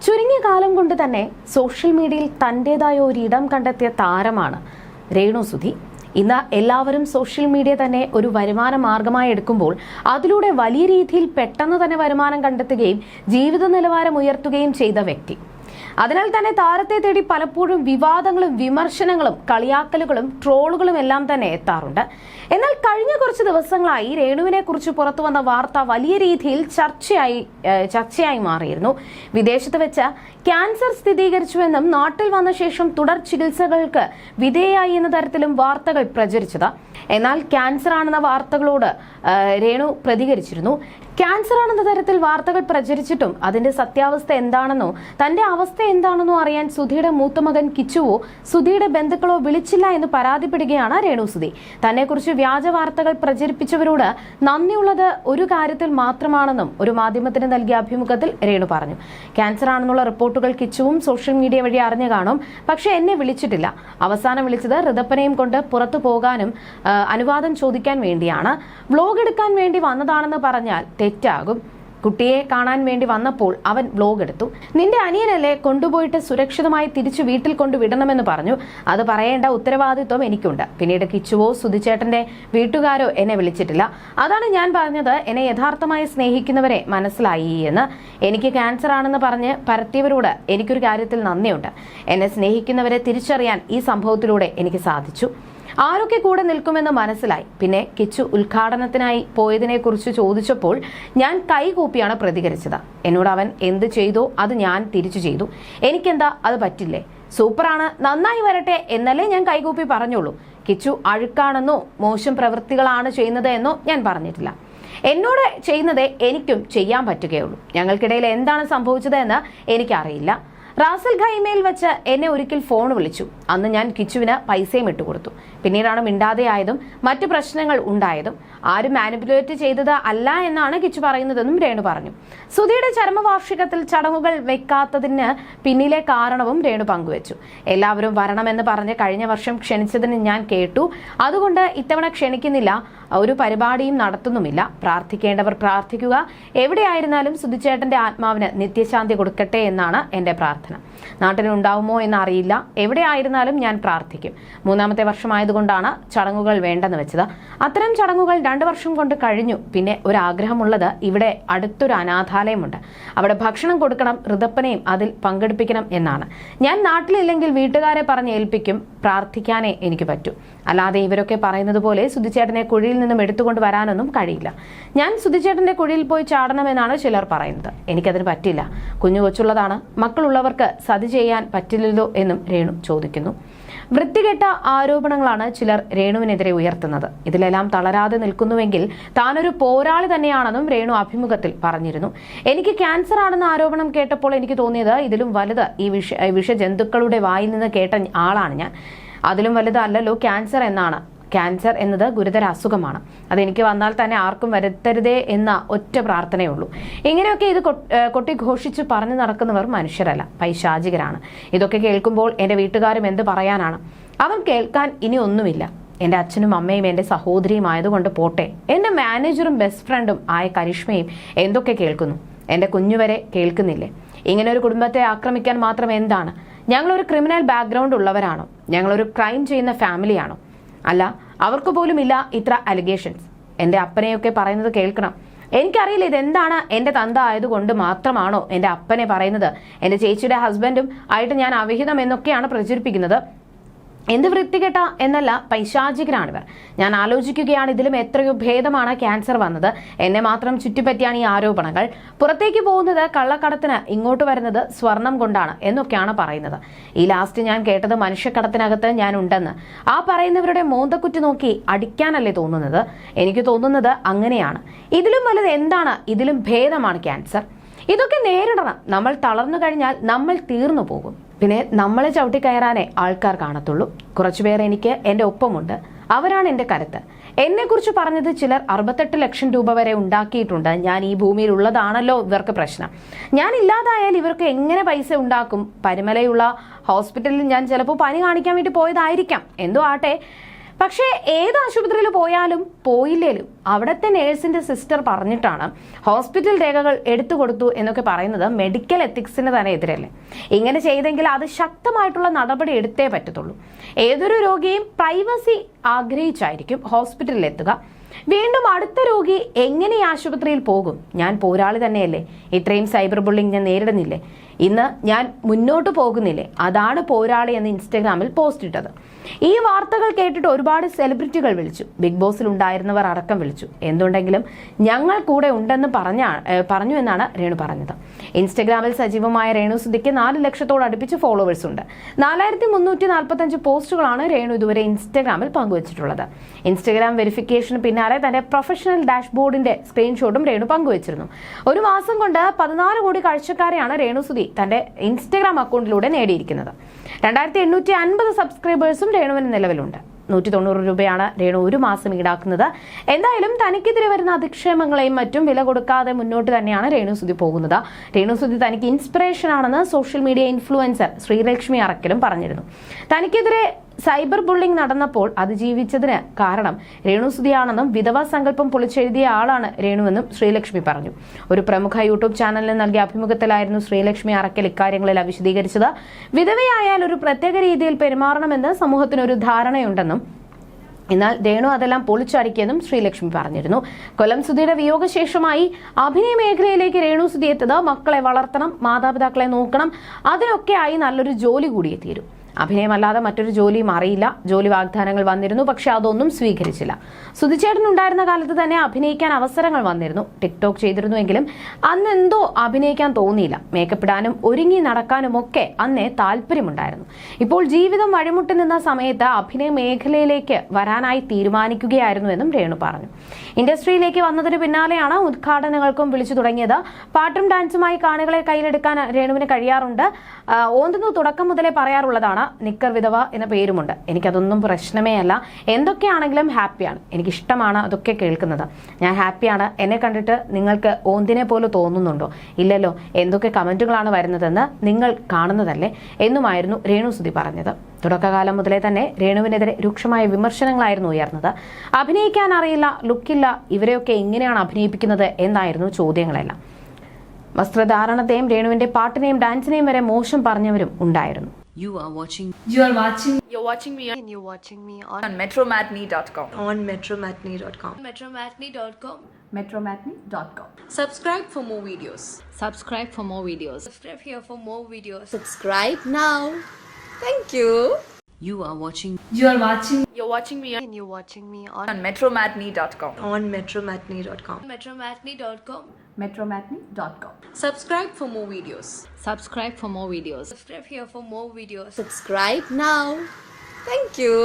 ചുരുങ്ങിയ കാലം കൊണ്ട് തന്നെ സോഷ്യൽ മീഡിയയിൽ തൻ്റെതായ ഒരിടം കണ്ടെത്തിയ താരമാണ് രേണു സുധി. ഇന്ന് എല്ലാവരും സോഷ്യൽ മീഡിയ തന്നെ ഒരു വരുമാന മാർഗമായി എടുക്കുമ്പോൾ അതിലൂടെ വലിയ രീതിയിൽ പെട്ടെന്ന് തന്നെ വരുമാനം കണ്ടെത്തുകയും ജീവിത നിലവാരം ഉയർത്തുകയും ചെയ്ത വ്യക്തി. അതിനാൽ തന്നെ താരത്തെ തേടി പലപ്പോഴും വിവാദങ്ങളും വിമർശനങ്ങളും കളിയാക്കലുകളും ട്രോളുകളും എല്ലാം തന്നെ എത്താറുണ്ട്. എന്നാൽ കഴിഞ്ഞ കുറച്ച് ദിവസങ്ങളായി രേണുവിനെ കുറിച്ച് പുറത്തു വന്ന വാർത്ത വലിയ രീതിയിൽ ചർച്ചയായി മാറിയിരുന്നു. വിദേശത്ത് വെച്ച് ക്യാൻസർ സ്ഥിരീകരിച്ചുവെന്നും നാട്ടിൽ വന്ന ശേഷം തുടർ ചികിത്സകൾക്ക് വിധേയായി എന്ന തരത്തിലും വാർത്തകൾ പ്രചരിച്ചത്. എന്നാൽ ക്യാൻസർ ആണെന്ന വാർത്തകളോട് രേണു പ്രതികരിച്ചിരുന്നു. ക്യാൻസർ ആണെന്ന തരത്തിൽ വാർത്തകൾ പ്രചരിച്ചിട്ടും അതിന്റെ സത്യാവസ്ഥ എന്താണെന്നോ തന്റെ അവസ്ഥ എന്താണെന്നോ അറിയാൻ സുധിയുടെ മൂത്ത മകൻ കിച്ചുവോ സുധിയുടെ ബന്ധുക്കളോ വിളിച്ചില്ല എന്ന് പരാതിപ്പെടുകയാണ് രേണു സുധി. തന്നെക്കുറിച്ച് വ്യാജ വാർത്തകൾ പ്രചരിപ്പിച്ചവരോട് നന്ദിയുള്ളത് ഒരു കാര്യത്തിൽ മാത്രമാണെന്നും ഒരു മാധ്യമത്തിന് നൽകിയ അഭിമുഖത്തിൽ രേണു പറഞ്ഞു. ക്യാൻസർ ആണെന്നുള്ള റിപ്പോർട്ടുകൾ കിച്ചുവും സോഷ്യൽ മീഡിയ വഴി അറിഞ്ഞു കാണും. പക്ഷെ എന്നെ വിളിച്ചിട്ടില്ല. അവസാനം വിളിച്ചത് ഋതപ്പനെയും കൊണ്ട് പുറത്തു പോകാനും അനുവാദം ചോദിക്കാൻ വേണ്ടിയാണ്. വ്ലോഗ് എടുക്കാൻ വേണ്ടി വന്നതാണെന്ന് പറഞ്ഞാൽ തെറ്റാകും. കുട്ടിയെ കാണാൻ വേണ്ടി വന്നപ്പോൾ അവൻ വ്ലോഗ് എടുത്തു. നിന്റെ അനിയനല്ലേ, കൊണ്ടുപോയിട്ട് സുരക്ഷിതമായി തിരിച്ചു വീട്ടിൽ കൊണ്ടുവിടണമെന്ന് പറഞ്ഞു. അത് പറയേണ്ട ഉത്തരവാദിത്വം എനിക്കുണ്ട്. പിന്നീട് കിച്ചുവോ സുധിച്ചേട്ടന്റെ വീട്ടുകാരോ എന്നെ വിളിച്ചിട്ടില്ല. അതാണ് ഞാൻ പറഞ്ഞത്, എന്നെ യഥാർത്ഥമായി സ്നേഹിക്കുന്നവരെ മനസ്സിലായി എന്ന്. എനിക്ക് ക്യാൻസർ ആണെന്ന് പറഞ്ഞ് പരത്തിയവരോട് എനിക്കൊരു കാര്യത്തിൽ നന്ദിയുണ്ട്. എന്നെ സ്നേഹിക്കുന്നവരെ തിരിച്ചറിയാൻ ഈ സംഭവത്തിലൂടെ എനിക്ക് സാധിച്ചു. ആരൊക്കെ കൂടെ നിൽക്കുമെന്ന് മനസ്സിലായി. പിന്നെ കിച്ചു ഉദ്ഘാടനത്തിനായി പോയതിനെ കുറിച്ച് ചോദിച്ചപ്പോൾ ഞാൻ കൈകൂപ്പിയാണ് പ്രതികരിച്ചത്. എന്നോട് അവൻ എന്ത് ചെയ്തോ അത് ഞാൻ തിരിച്ചു ചെയ്തു. എനിക്കെന്താ അത് പറ്റില്ലേ? സൂപ്പറാണ്, നന്നായി വരട്ടെ എന്നല്ലേ ഞാൻ കൈകൂപ്പി പറഞ്ഞോളൂ. കിച്ചു അഴുക്കാണെന്നോ മോശം പ്രവൃത്തികളാണ് ചെയ്യുന്നത് എന്നോ ഞാൻ പറഞ്ഞിട്ടില്ല. എന്നോട് ചെയ്യുന്നതേ എനിക്കും ചെയ്യാൻ പറ്റുകയുള്ളൂ. ഞങ്ങൾക്കിടയിൽ എന്താണ് സംഭവിച്ചത് എന്ന് എനിക്കറിയില്ല. റാസൽ ഖൈമയിൽ വെച്ച് എന്നെ ഒരിക്കൽ ഫോൺ വിളിച്ചു. അന്ന് ഞാൻ കിച്ചുവിന് പൈസയും ഇട്ടുകൊടുത്തു. പിന്നീടാണ് മിണ്ടാതെയായതും മറ്റു പ്രശ്നങ്ങൾ ഉണ്ടായതും. ആരും മാനിപ്പുലേറ്റ് ചെയ്തത് അല്ല എന്നാണ് കിച്ചു പറയുന്നതെന്നും രേണു പറഞ്ഞു. സുധിയുടെ ചരമവാർഷികത്തിൽ ചടങ്ങുകൾ വെക്കാത്തതിന് പിന്നിലെ കാരണവും രേണു പങ്കുവച്ചു. എല്ലാവരും വരണമെന്ന് പറഞ്ഞ് കഴിഞ്ഞ വർഷം ക്ഷണിച്ചതിന് ഞാൻ കേട്ടു. അതുകൊണ്ട് ഇത്തവണ ക്ഷണിക്കുന്നില്ല, ഒരു പരിപാടിയും നടത്തുന്നുമില്ല. പ്രാർത്ഥിക്കേണ്ടവർ പ്രാർത്ഥിക്കുക. എവിടെയായിരുന്നാലും സുധിച്ചേട്ടന്റെ ആത്മാവിന് നിത്യശാന്തി കൊടുക്കട്ടെ എന്നാണ് എന്റെ പ്രാർത്ഥന. നാട്ടിലുണ്ടാവുമോ എന്നറിയില്ല. എവിടെയായിരുന്നാലും ഞാൻ പ്രാർത്ഥിക്കും. 3ാമത്തെ വർഷമായതുകൊണ്ടാണ് ചടങ്ങുകൾ വേണ്ടെന്ന് വെച്ചത്. അത്തരം ചടങ്ങുകൾ 2 വർഷം കൊണ്ട് കഴിഞ്ഞു. പിന്നെ ഒരു ആഗ്രഹമുള്ളത്, ഇവിടെ അടുത്തൊരു അനാഥാലയമുണ്ട്, അവിടെ ഭക്ഷണം കൊടുക്കണം, ഋതപ്പനെയും അതിൽ പങ്കെടുപ്പിക്കണം എന്നാണ്. ഞാൻ നാട്ടിലില്ലെങ്കിൽ വീട്ടുകാരെ പറഞ്ഞ് ഏൽപ്പിക്കും. പ്രാർത്ഥിക്കാനേ എനിക്ക് പറ്റൂ. അല്ലാതെ ഇവരൊക്കെ പറയുന്നത് പോലെ സുധിച്ചേട്ടനെ കുഴിയിൽ നിന്നും എടുത്തുകൊണ്ട് വരാനൊന്നും കഴിയില്ല. ഞാൻ സുധിച്ചേട്ടന്റെ കുഴിയിൽ പോയി ചാടണമെന്നാണ് ചിലർ പറയുന്നത്. എനിക്കതിന് പറ്റില്ല. കുഞ്ഞു കൊച്ചുള്ളതാണ്. മക്കളുള്ളവർക്ക് സതി ചെയ്യാൻ പറ്റില്ലല്ലോ എന്നും രേണു ചോദിക്കുന്നു. വൃത്തികെട്ട ആരോപണങ്ങളാണ് ചിലർ രേണുവിനെതിരെ ഉയർത്തുന്നത്. ഇതിലെല്ലാം തളരാതെ നിൽക്കുന്നുവെങ്കിൽ താനൊരു പോരാളി തന്നെയാണെന്നും രേണു അഭിമുഖത്തിൽ പറഞ്ഞിരുന്നു. എനിക്ക് ക്യാൻസർ ആണെന്ന ആരോപണം കേട്ടപ്പോൾ എനിക്ക് തോന്നിയത് ഇതിലും വലുത് ഈ വിഷജന്തുക്കളുടെ വായിൽ നിന്ന് കേട്ട ആളാണ് ഞാൻ. അതിലും വലുതല്ലല്ലോ ക്യാൻസർ എന്നാണ്. ക്യാൻസർ എന്നത് ഗുരുതര അസുഖമാണ്. അതെനിക്ക് വന്നാൽ തന്നെ ആർക്കും വരുത്തരുതേ എന്ന ഒറ്റ പ്രാർത്ഥനയുള്ളൂ. ഇങ്ങനെയൊക്കെ ഇത് കൊട്ടിഘോഷിച്ച് പറഞ്ഞു നടക്കുന്നവർ മനുഷ്യരല്ല, പൈശാചികരാണ്. ഇതൊക്കെ കേൾക്കുമ്പോൾ എൻ്റെ വീട്ടുകാരും എന്ത് പറയാനാണ്? അവൻ കേൾക്കാൻ ഇനി ഒന്നുമില്ല. എൻ്റെ അച്ഛനും അമ്മയും എൻ്റെ സഹോദരിയും ആയതുകൊണ്ട് പോട്ടെ. എൻ്റെ മാനേജറും ബെസ്റ്റ് ഫ്രണ്ടും ആയ കരിഷ്മയും എന്തൊക്കെ കേൾക്കുന്നു? എൻ്റെ കുഞ്ഞുവരെ കേൾക്കുന്നില്ലേ? ഇങ്ങനെ ഒരു കുടുംബത്തെ ആക്രമിക്കാൻ മാത്രം എന്താണ്? ഞങ്ങളൊരു ക്രിമിനൽ ബാക്ക്ഗ്രൗണ്ട് ഉള്ളവരാണോ? ഞങ്ങളൊരു ക്രൈം ചെയ്യുന്ന ഫാമിലിയാണോ? അല്ല, അവർക്ക് പോലും ഇല്ല ഇത്ര അലിഗേഷൻസ്. എൻ്റെ അപ്പനെയൊക്കെ പറയുന്നത് കേൾക്കണം. എനിക്കറിയില്ല ഇതെന്താണ്. എൻ്റെ തന്ത ആയതുകൊണ്ട് മാത്രമാണോ എൻ്റെ അപ്പനെ പറയുന്നത്? എൻ്റെ ചേച്ചിയുടെ ഹസ്ബൻഡും ആയിട്ട് ഞാൻ അവിഹിതം എന്നൊക്കെയാണ് പ്രചരിപ്പിക്കുന്നത്. എന്ത് വൃത്തികെട്ട എന്നല്ല, പൈശാചികരാണിവർ. ഞാൻ ആലോചിക്കുകയാണ്, ഇതിലും എത്രയോ ഭേദമാണ് ക്യാൻസർ വന്നത്. എന്നെ മാത്രം ചുറ്റിപ്പറ്റിയാണ് ഈ ആരോപണങ്ങൾ. പുറത്തേക്ക് പോകുന്നത് കള്ളക്കടത്തിന്, ഇങ്ങോട്ട് വരുന്നത് സ്വർണം കൊണ്ടാണ് എന്നൊക്കെയാണ് പറയുന്നത്. ഈ ലാസ്റ്റ് ഞാൻ കേട്ടത് മനുഷ്യക്കടത്തിനകത്ത് ഞാൻ ഉണ്ടെന്ന്. ആ പറയുന്നവരുടെ മോന്തക്കുറ്റി നോക്കി അടിക്കാനല്ലേ തോന്നുന്നത്? എനിക്ക് തോന്നുന്നത് അങ്ങനെയാണ്. ഇതിലും വലുത് എന്താണ്? ഇതിലും ഭേദമാണ് ക്യാൻസർ. ഇതൊക്കെ നേരിടണം. നമ്മൾ തളർന്നു കഴിഞ്ഞാൽ നമ്മൾ തീർന്നു പോകും. പിന്നെ നമ്മളെ ചവിട്ടിക്കയറാനേ ആൾക്കാർ കാണത്തുള്ളൂ. കുറച്ചുപേർ എനിക്ക് എൻ്റെ ഒപ്പമുണ്ട്. അവരാണ് എൻ്റെ കരുത്ത്. എന്നെക്കുറിച്ച് പറഞ്ഞത് ചിലർ 68 ലക്ഷം രൂപ വരെ ഉണ്ടാക്കിയിട്ടുണ്ട്. ഞാൻ ഈ ഭൂമിയിൽ ഉള്ളതാണല്ലോ ഇവർക്ക് പ്രശ്നം. ഞാൻ ഇല്ലാതായാൽ ഇവർക്ക് എങ്ങനെ പൈസ ഉണ്ടാക്കും? പരിമലയുള്ള ഹോസ്പിറ്റലിൽ ഞാൻ ചിലപ്പോൾ പനി കാണിക്കാൻ വേണ്ടി പോയതായിരിക്കാം. എന്തോ ആട്ടെ, പക്ഷേ ഏത് ആശുപത്രിയിൽ പോയാലും പോയില്ലേലും അവിടുത്തെ നേഴ്സിന്റെ സിസ്റ്റർ പറഞ്ഞിട്ടാണ് ഹോസ്പിറ്റൽ രേഖകൾ എടുത്തു കൊടുത്തു എന്നൊക്കെ പറയുന്നത് മെഡിക്കൽ എത്തിക്സിന് തന്നെ എതിരല്ലേ? ഇങ്ങനെ ചെയ്തെങ്കിൽ അത് ശക്തമായിട്ടുള്ള നടപടി എടുത്തേ പറ്റത്തുള്ളൂ. ഏതൊരു രോഗിയും പ്രൈവസി ആഗ്രഹിച്ചായിരിക്കും ഹോസ്പിറ്റലിൽ എത്തുക. വീണ്ടും അടുത്ത രോഗി എങ്ങനെ ഈ ആശുപത്രിയിൽ പോകും? ഞാൻ പോരാളി തന്നെയല്ലേ, ഇത്രയും സൈബർ ബുള്ളിങ് ഞാൻ നേരിടുന്നില്ലേ, ഇന്ന് ഞാൻ മുന്നോട്ട് പോകുന്നില്ലേ, അതാണ് പോരാളി എന്ന് ഇൻസ്റ്റഗ്രാമിൽ പോസ്റ്റ് ഇട്ടത്. ഈ വാർത്തകൾ കേട്ടിട്ട് ഒരുപാട് സെലിബ്രിറ്റികൾ വിളിച്ചു, ബിഗ് ബോസിൽ ഉണ്ടായിരുന്നവർ അടക്കം വിളിച്ചു. എന്തുണ്ടെങ്കിലും ഞങ്ങൾ കൂടെ ഉണ്ടെന്ന് പറഞ്ഞു എന്നാണ് രേണു പറഞ്ഞത്. ഇൻസ്റ്റഗ്രാമിൽ സജീവമായ രേണു സുധിക്ക് 4 ലക്ഷത്തോട് അടുപ്പിച്ച് ഫോളോവേഴ്സ് ഉണ്ട്. 4345 പോസ്റ്റുകളാണ് രേണു ഇതുവരെ ഇൻസ്റ്റഗ്രാമിൽ പങ്കുവച്ചിട്ടുള്ളത്. ഇൻസ്റ്റഗ്രാം വെരിഫിക്കേഷന് പിന്നാലെ തന്റെ പ്രൊഫഷണൽ ഡാഷ്ബോർഡിന്റെ സ്ക്രീൻഷോട്ടും രേണു പങ്കുവച്ചിരുന്നു. ഒരു മാസം കൊണ്ട് 14 കോടി കാഴ്ചക്കാരെയാണ് രേണു സുധി തന്റെ ഇൻസ്റ്റഗ്രാം അക്കൗണ്ടിലൂടെ നേടിയിരിക്കുന്നത്. 2850 സബ്സ്ക്രൈബേഴ്സും രേണുവിന് നിലവിലുണ്ട്. 190 രൂപയാണ് രേണു ഒരു മാസം ഈടാക്കുന്നത്. എന്തായാലും തനിക്കെതിരെ വരുന്ന അധിക്ഷേപങ്ങളെയും മറ്റും വില കൊടുക്കാതെ മുന്നോട്ട് തന്നെയാണ് രേണു സുധി പോകുന്നത്. രേണു സുധി തനിക്ക് ഇൻസ്പിറേഷൻ ആണെന്ന് സോഷ്യൽ മീഡിയ ഇൻഫ്ലുവൻസർ ശ്രീലക്ഷ്മി അറക്കലും പറഞ്ഞിരുന്നു. തനിക്കെതിരെ സൈബർ ബുള്ളിംഗ് നടന്നപ്പോൾ അതിജീവിച്ചതിന് കാരണം രേണു സുധിയാണെന്നും വിധവാ സങ്കല്പം പൊളിച്ചെഴുതിയ ആളാണ് രേണുവെന്നും ശ്രീലക്ഷ്മി പറഞ്ഞു. ഒരു പ്രമുഖ യൂട്യൂബ് ചാനലിന് നൽകിയ അഭിമുഖത്തിലായിരുന്നു ശ്രീലക്ഷ്മി അറക്കൽ ഇക്കാര്യങ്ങളെല്ലാം വിശദീകരിച്ചത്. വിധവയായാൽ ഒരു പ്രത്യേക രീതിയിൽ പെരുമാറണമെന്ന് സമൂഹത്തിനൊരു ധാരണയുണ്ടെന്നും എന്നാൽ രേണു അതെല്ലാം പൊളിച്ചടിക്കിയെന്നും ശ്രീലക്ഷ്മി പറഞ്ഞിരുന്നു. കൊല്ലം സുധിയുടെ വിയോഗശേഷമായി അഭിനയ മേഖലയിലേക്ക് രേണു സുധി എത്തിയത് മക്കളെ വളർത്തണം, മാതാപിതാക്കളെ നോക്കണം, അതിനൊക്കെയായി നല്ലൊരു ജോലി കൂടിയേ തീരും. അഭിനയമല്ലാതെ മറ്റൊരു ജോലിയും അറിയില്ല. ജോലി വാഗ്ദാനങ്ങൾ വന്നിരുന്നു, പക്ഷെ അതൊന്നും സ്വീകരിച്ചില്ല. സുധിച്ചേട്ടൻ ഉണ്ടായിരുന്ന കാലത്ത് തന്നെ അഭിനയിക്കാൻ അവസരങ്ങൾ വന്നിരുന്നു. ടിക്ടോക്ക് ചെയ്തിരുന്നുവെങ്കിലും അന്ന് എന്തോ അഭിനയിക്കാൻ തോന്നിയില്ല. മേക്കപ്പ് ഇടാനും ഒരുങ്ങി നടക്കാനും ഒക്കെ അന്നേ താല്പര്യമുണ്ടായിരുന്നു. ഇപ്പോൾ ജീവിതം വഴിമുട്ടി നിന്ന സമയത്ത് അഭിനയ മേഖലയിലേക്ക് വരാനായി തീരുമാനിക്കുകയായിരുന്നുവെന്നും രേണു പറഞ്ഞു. ഇൻഡസ്ട്രിയിലേക്ക് വന്നതിന് പിന്നാലെയാണ് ഉദ്ഘാടനങ്ങൾക്കും വിളിച്ചു തുടങ്ങിയത്. പാട്ടും ഡാൻസുമായി കാണികളെ കയ്യിലെടുക്കാൻ രേണുവിന് കഴിയാറുണ്ട്. ഓന്തുന്നു തുടക്കം മുതലേ പറയാറുള്ളതാണ്. നിക്കർ വിധവ എന്ന പേരുമുണ്ട്. എനിക്കതൊന്നും പ്രശ്നമേ അല്ല. എന്തൊക്കെയാണെങ്കിലും ഹാപ്പിയാണ്. എനിക്കിഷ്ടമാണ് അതൊക്കെ കേൾക്കുന്നത്. ഞാൻ ഹാപ്പിയാണ്. എന്നെ കണ്ടിട്ട് നിങ്ങൾക്ക് ഓന്തിനെ പോലെ തോന്നുന്നുണ്ടോ? ഇല്ലല്ലോ. എന്തൊക്കെ കമന്റുകളാണ് വരുന്നതെന്ന് നിങ്ങൾ കാണുന്നതല്ലേ എന്നുമായിരുന്നു രേണു സുധി പറഞ്ഞത്. തുടക്കകാലം മുതലേ തന്നെ രേണുവിനെതിരെ രൂക്ഷമായ വിമർശനങ്ങളായിരുന്നു ഉയർന്നത്. അഭിനയിക്കാൻ അറിയില്ല, ലുക്കില്ല, ഇവരെയൊക്കെ എങ്ങനെയാണ് അഭിനയിപ്പിക്കുന്നത് എന്നായിരുന്നു ചോദ്യങ്ങളെല്ലാം. വസ്ത്രധാരണത്തെയും രേണുവിന്റെ പാട്ടിനെയും ഡാൻസിനെയും വരെ മോശം പറഞ്ഞവരും ഉണ്ടായിരുന്നു. You're watching me on metromatney.com. metromatney.com. Subscribe for more videos. Subscribe here for more videos. Subscribe now. Thank you. You're watching me on metromatney.com. metromatney.com. Subscribe for more videos. Subscribe here for more videos. Subscribe now. Thank you.